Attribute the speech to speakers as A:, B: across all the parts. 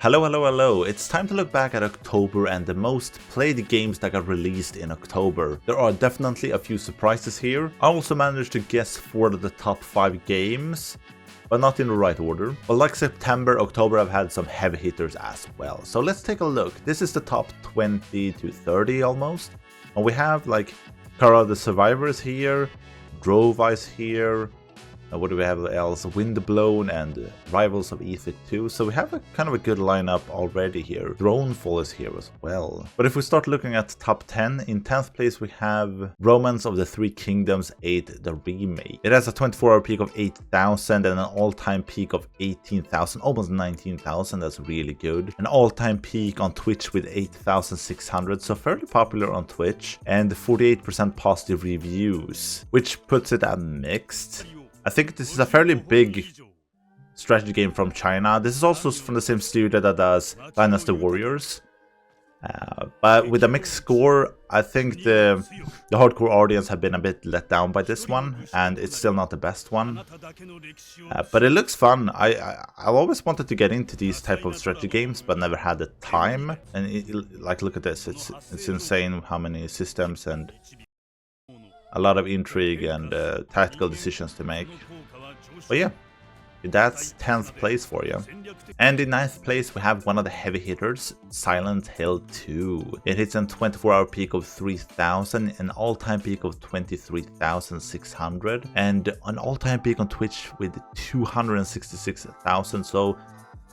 A: Hello, hello, hello. It's time to look back at October and the most played games that got released in October. There are definitely a few surprises here. I also managed to guess 4 of the top 5 games, but not in the right order. But like September, October I've had some heavy hitters as well. So let's take a look. This is the top 20 to 30 almost. And we have like Kara the Survivors here, Drovise here. What do we have else? Windblown and Rivals of Ether 2. So we have a kind of a good lineup already here. Dronefall is here as well. But if we start looking at top 10, in 10th place we have Romance of the Three Kingdoms 8, the remake. It has a 24-hour peak of 8,000 and an all-time peak of 18,000, almost 19,000. That's really good. An all-time peak on Twitch with 8,600, so fairly popular on Twitch, and 48% positive reviews, which puts it at mixed. I think this is a fairly big strategy game from China. This is also from the same studio that does Dynasty Warriors. But with a mixed score, I think the hardcore audience have been a bit let down by this one, and it's still not the best one. But it looks fun. I've always wanted to get into these type of strategy games, but never had the time. And like, look at this. It's insane how many systems and a lot of intrigue and tactical decisions to make. But yeah, that's 10th place for you. And in 9th place we have one of the heavy hitters, Silent Hill 2. It hits a 24-hour peak of 3,000, an all-time peak of 23,600, and an all-time peak on Twitch with 266,000. So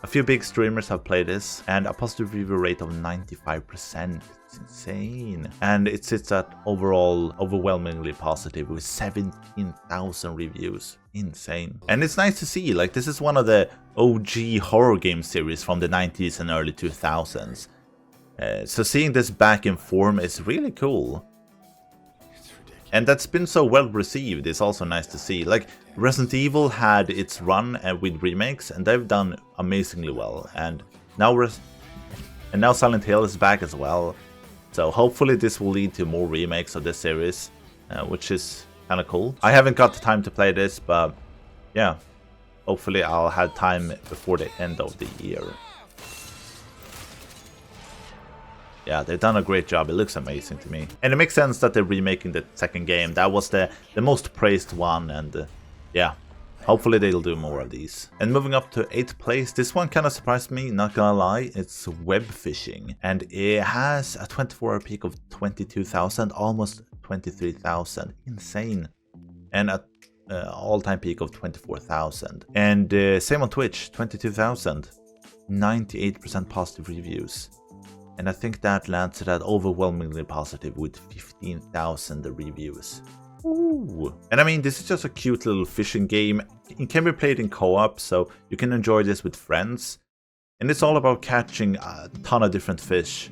A: a few big streamers have played this, and a positive review rate of 95%. It's insane. And it sits at overall overwhelmingly positive with 17,000 reviews. Insane. And it's nice to see, like, this is one of the OG horror game series from the 90s and early 2000s. So seeing this back in form is really cool. And that's been so well received. It's also nice to see. Like, Resident Evil had its run with remakes, and they've done amazingly well. And now Silent Hill is back as well. So hopefully this will lead to more remakes of this series, which is kind of cool. I haven't got the time to play this, but yeah, hopefully I'll have time before the end of the year. Yeah, they've done a great job. It looks amazing to me. And it makes sense that they're remaking the second game. That was the most praised one, and yeah, hopefully they'll do more of these. And moving up to 8th place, this one kind of surprised me, not gonna lie. It's Webfishing, and it has a 24-hour peak of 22,000, almost 23,000. Insane. And a all-time peak of 24,000. And same on Twitch, 22,000. 98% positive reviews. And I think that lands it at overwhelmingly positive with 15,000 reviews. Ooh. And I mean, this is just a cute little fishing game. It can be played in co-op, so you can enjoy this with friends. And it's all about catching a ton of different fish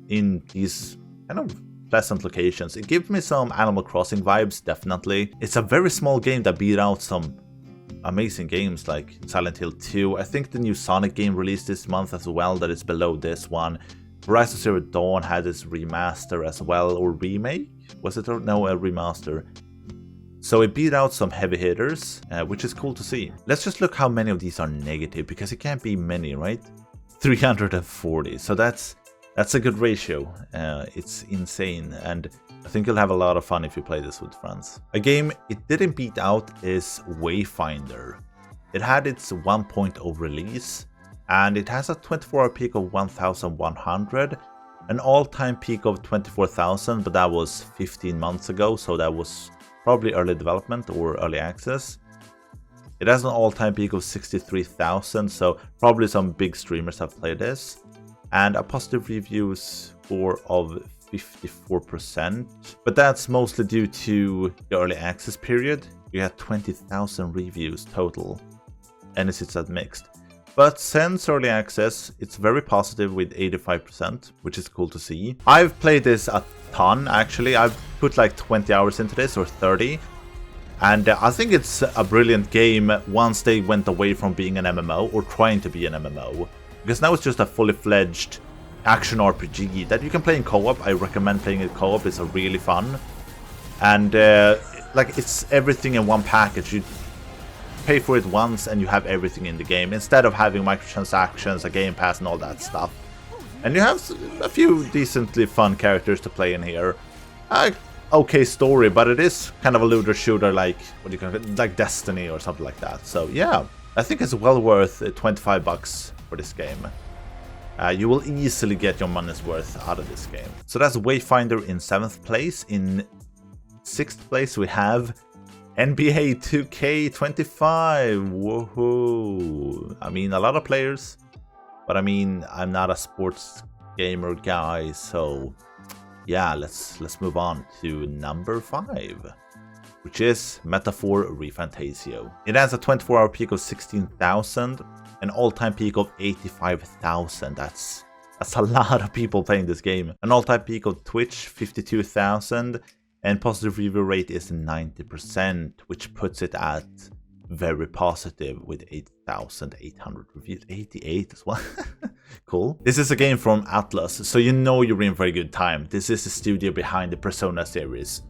A: in these kind of pleasant locations. It gives me some Animal Crossing vibes, definitely. It's a very small game that beat out some amazing games like Silent Hill 2. I think the new Sonic game released this month as well that is below this one. Horizon Zero Dawn had its remaster as well, or remake? Was it? No, a remaster. So it beat out some heavy hitters, which is cool to see. Let's just look how many of these are negative, because it can't be many, right? 340, so that's a good ratio. It's insane, and I think you'll have a lot of fun if you play this with friends. A game it didn't beat out is Wayfinder. It had its 1.0 release, and it has a 24-hour peak of 1,100, an all-time peak of 24,000, but that was 15 months ago, so that was probably early development or early access. It has an all-time peak of 63,000, so probably some big streamers have played this, and a positive review score of 54%, but that's mostly due to the early access period. You had 20,000 reviews total, and it sits at mixed. But since early access, it's very positive with 85%, which is cool to see. I've played this a ton, actually. I've put like 20 hours into this, or 30. And I think it's a brilliant game once they went away from being an MMO, or trying to be an MMO. Because now it's just a fully fledged action RPG that you can play in co-op. I recommend playing it co-op, it's really fun. And like, it's everything in one package. pay for it once and you have everything in the game, instead of having microtransactions, a game pass and all that stuff. And you have a few decently fun characters to play in here. Okay story, but it is kind of a looter shooter like like Destiny or something like that. So yeah, I think it's well worth $25 for this game. You will easily get your money's worth out of this game. So that's Wayfinder in 7th place. In 6th place we have NBA 2K25. Woohoo! I mean, a lot of players, but I mean, I'm not a sports gamer guy, so yeah, let's move on to number 5, which is Metaphor ReFantazio. It has a 24-hour peak of 16,000, an all-time peak of 85,000. That's a lot of people playing this game. An all-time peak of Twitch 52,000, and positive review rate is 90%, which puts it at very positive with 8,800 reviews. 88 as well. Cool. This is a game from Atlas, so you know you're in very good time. This is the studio behind the Persona series.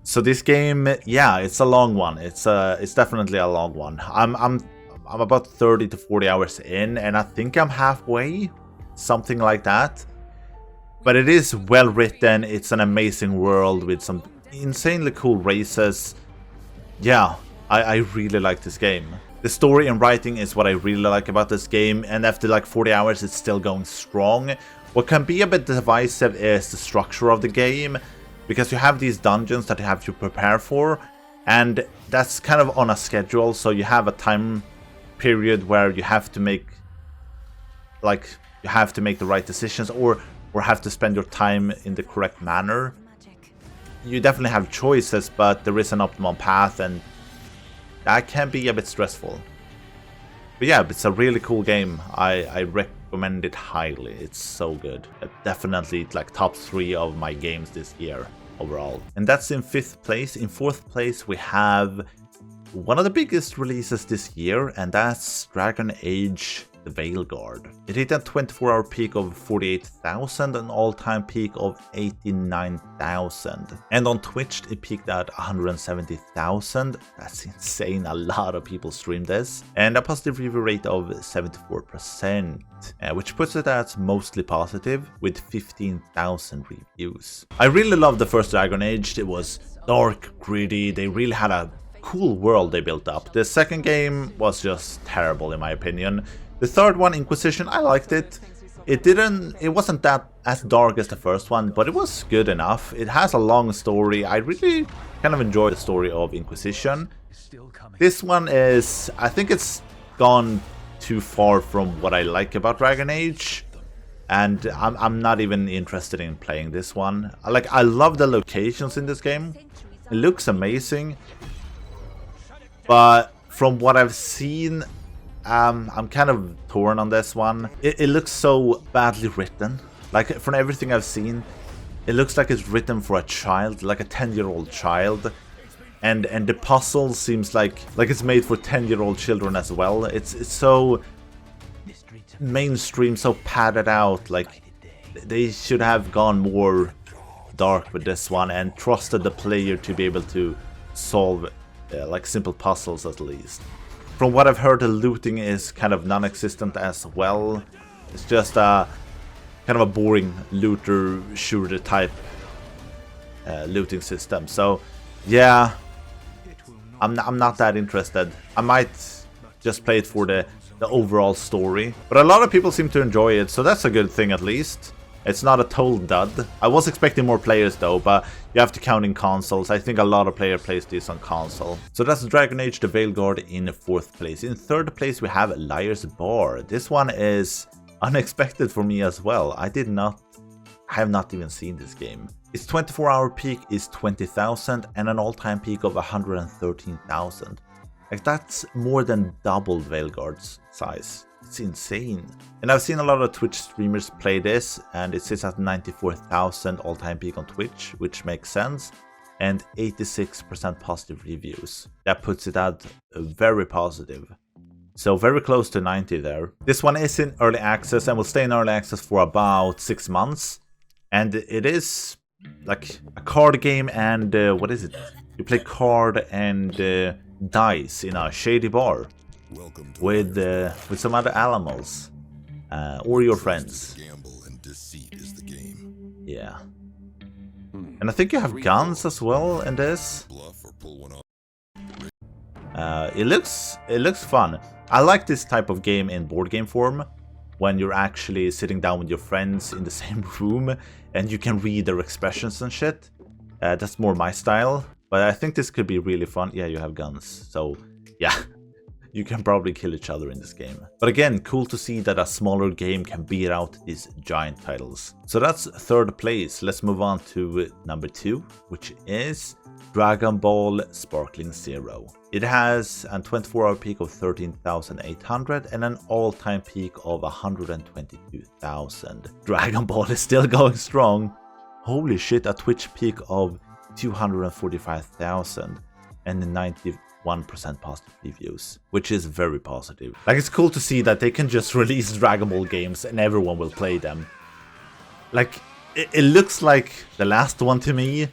A: So this game, yeah, it's a long one. It's definitely a long one. I'm about 30 to 40 hours in, and I think I'm halfway, something like that. But it is well written. It's an amazing world with some insanely cool races. Yeah, I really like this game. The story and writing is what I really like about this game, and after like 40 hours it's still going strong. What can be a bit divisive is the structure of the game, because you have these dungeons that you have to prepare for, and that's kind of on a schedule, so you have a time period where you have to make the right decisions, or have to spend your time in the correct manner. You definitely have choices, but there is an optimal path, and that can be a bit stressful. But yeah, it's a really cool game. I recommend it highly. It's so good. Definitely like top 3 of my games this year overall. And that's in 5th place. In 4th place we have one of the biggest releases this year, and that's Dragon Age the Veilguard. It hit a 24-hour peak of 48,000, an all-time peak of 89,000. And on Twitch it peaked at 170,000. That's insane, a lot of people streamed this. And a positive review rate of 74%, which puts it at mostly positive with 15,000 reviews. I really loved the first Dragon Age. It was dark, gritty, they really had a cool world they built up. The second game was just terrible in my opinion. The third one, Inquisition, I liked it. It wasn't that as dark as the first one, but it was good enough. It has a long story. I really kind of enjoyed the story of Inquisition. This one is, I think it's gone too far from what I like about Dragon Age, and I'm not even interested in playing this one. I love the locations in this game. It looks amazing, but from what I've seen, I'm kind of torn on this one. It looks so badly written. Like, from everything I've seen, it looks like it's written for a child, like a 10-year-old child. And the puzzle seems like it's made for 10-year-old children as well. It's so mainstream, so padded out. Like, they should have gone more dark with this one and trusted the player to be able to solve like simple puzzles at least. From what I've heard, the looting is kind of non-existent as well. It's just a kind of a boring looter shooter type looting system. So yeah, I'm not that interested. I might just play it for the overall story, but a lot of people seem to enjoy it, so that's a good thing at least. It's not a total dud. I was expecting more players though, but you have to count in consoles. I think a lot of players plays this on console. So that's Dragon Age the Veilguard in 4th place. In 3rd place we have Liar's Bar. This one is unexpected for me as well. I have not even seen this game. Its 24-hour peak is 20,000 and an all-time peak of 113,000. Like, that's more than double Veilguard's size. It's insane. And I've seen a lot of Twitch streamers play this, and it sits at 94,000 all-time peak on Twitch, which makes sense, and 86% positive reviews. That puts it at very positive. So very close to 90 there. This one is in early access and will stay in early access for about 6 months. And it is like a card game, and what is it? You play card and dice in a shady bar with some other animals or your friends. Yeah. And I think you have guns as well in this. It looks fun. I like this type of game in board game form, when you're actually sitting down with your friends in the same room and you can read their expressions and shit. That's more my style, but I think this could be really fun. Yeah, you have guns, so yeah. You can probably kill each other in this game. But again, cool to see that a smaller game can beat out these giant titles. So that's third place. Let's move on to number 2, which is Dragon Ball Sparkling Zero. It has a 24-hour peak of 13,800 and an all-time peak of 122,000. Dragon Ball is still going strong. Holy shit, a Twitch peak of 245,000 and 91% positive reviews, which is very positive. Like, it's cool to see that they can just release Dragon Ball games and everyone will play them. Like, it looks like the last one to me.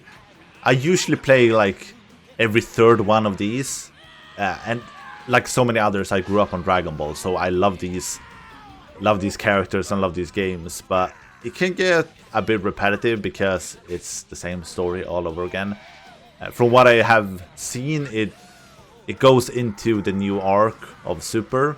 A: I usually play like every third one of these, and like so many others, I grew up on Dragon Ball, so I love these characters and love these games, but it can get a bit repetitive because it's the same story all over again. From what I have seen, it goes into the new arc of Super,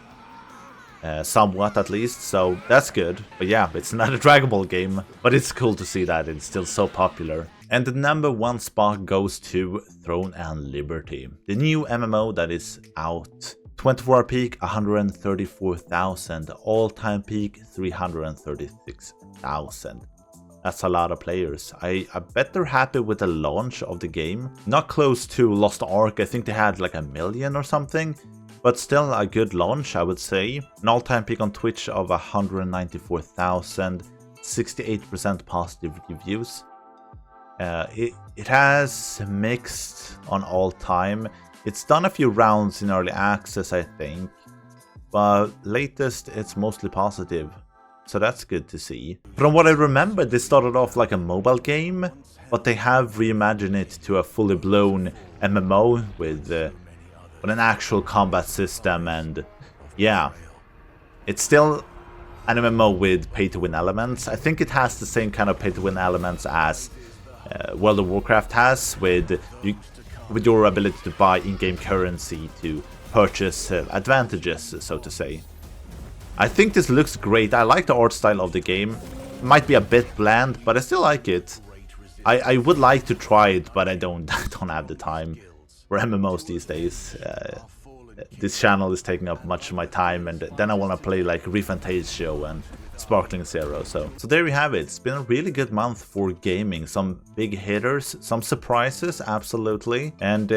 A: somewhat at least, so that's good. But yeah, it's not a Dragon Ball game, but it's cool to see that it's still so popular. And the number 1 spot goes to Throne and Liberty, the new MMO that is out. 24-hour peak 134,000, all-time peak 336,000. That's a lot of players. I bet they're happy with the launch of the game. Not close to Lost Ark, I think they had like 1 million or something. But still a good launch, I would say. An all-time peak on Twitch of 194,000, 68% positive reviews. It has mixed on all time. It's done a few rounds in early access, I think, but latest it's mostly positive, so that's good to see. From what I remember, they started off like a mobile game, but they have reimagined it to a fully blown MMO with an actual combat system, and yeah, it's still an MMO with pay-to-win elements. I think it has the same kind of pay-to-win elements as World of Warcraft has, with your ability to buy in-game currency to purchase advantages, so to say. I think this looks great. I like the art style of the game. It might be a bit bland, but I still like it. I would like to try it, but I don't have the time for MMOs these days. This channel is taking up much of my time, and then I want to play like ReFantazio and Sparkling Zero. So there we have it. It's been a really good month for gaming. Some big hitters, some surprises, absolutely. And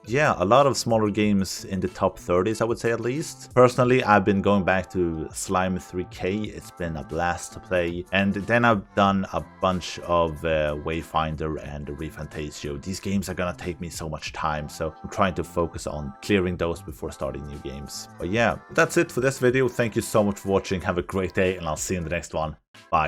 A: yeah, a lot of smaller games in the top 30s, I would say, at least. Personally, I've been going back to Slime 3K. It's been a blast to play. And then I've done a bunch of Wayfinder and ReFantazio. These games are gonna take me so much time, so I'm trying to focus on clearing those before starting new games. But yeah, that's it for this video. Thank you so much for watching. Have a great day, and I'll see you in the next one. Bye.